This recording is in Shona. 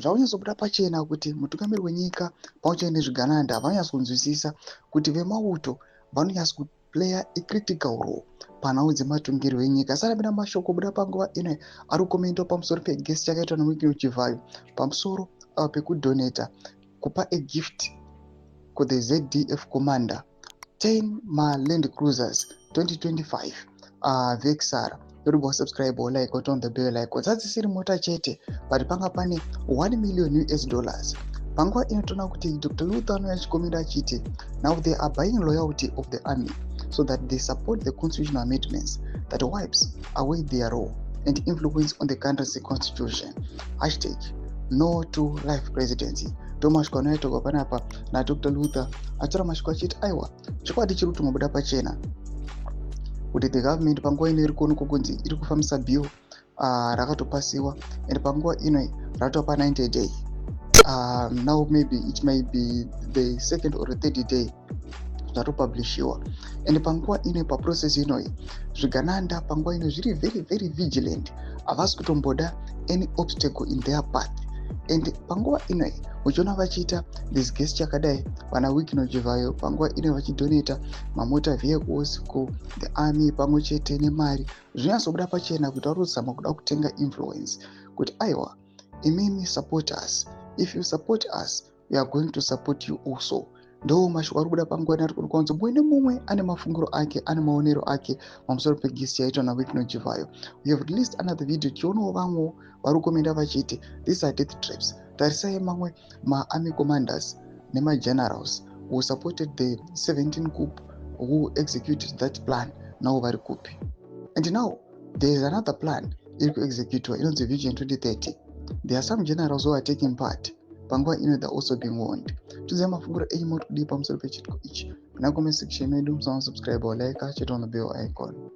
zvaunyatsobuda pachena kuti mutungamiri wenyika pamwecho nezvigananda vanonyatso kunzwisisa kuti vemauto vanonyatso kuplaya a critical role panhau dzematungiro enyika. Asarambira mashoko buda panguva ino ari kukomenta pamusoro pegesi yakaitwa neWinnie Chivayo pamusoro pekudoneta kupa a gift ku the ZDF commander 10 maland cruisers 2025 vexara yorubwa subscribe or like on the bell like dzadzisiri mota chete but panga pane $1 million panguva inotoona kuti Dr. Luther anoyachikomera achiti now they are buying loyalty of the army so that they support the constitutional amendments that wipes away their role and influence on the country's constitution. #no to life presidency. Mashoko anoitwa panapa naDr. Luther atora mashoko achiti aiwa chikwadi chiri kuti mabuda pachena kuti the government panguva ino iri kuonekwa kunzi iri kufambisa bill rakatopasiwa and panguva ino ratova 90 day. Now maybe it might be the second or the third day zvatopublishiwa and panguva ino paprocess inoi zvigananda panguva ino zviri very very vigilant, havasi kutomboda any obstacle in their path. And panguva inoi uchiona vachiita this guest yakadai vana Winnie Chivayo panguva inoi vachidonata mamota vehicles ku the army pamwe chete nemari zvinyatsobuda pachena kuti vari kuzama kuda kutenga influence kuti aiwa imimi support us, if you support us we are going to support you also. Ndo mashoko ari kubuda panguva ino ari kuonekwa kunzi mumwe nemumwe ane mafungiro ake ane maonero ake pamusoro pegesi yaitwa naWinnie Chivayo. We have released another video tichionawo vamwe vari kukomenta vachiti these are death traps. Tarisai mamwe ma-army commanders nema-generals who supported the 17 coup who executed that plan now vari kupi. And now there is another plan iri kuexecutwa inonzi Vision 2030. There are some generals who are taking part. Panguva ino they are also being warned. Tuziva mafungiro enyu muri kudii pamusoro pechitiko ichi. Pana comment section medu, subscribe or like, chete on the bell icon.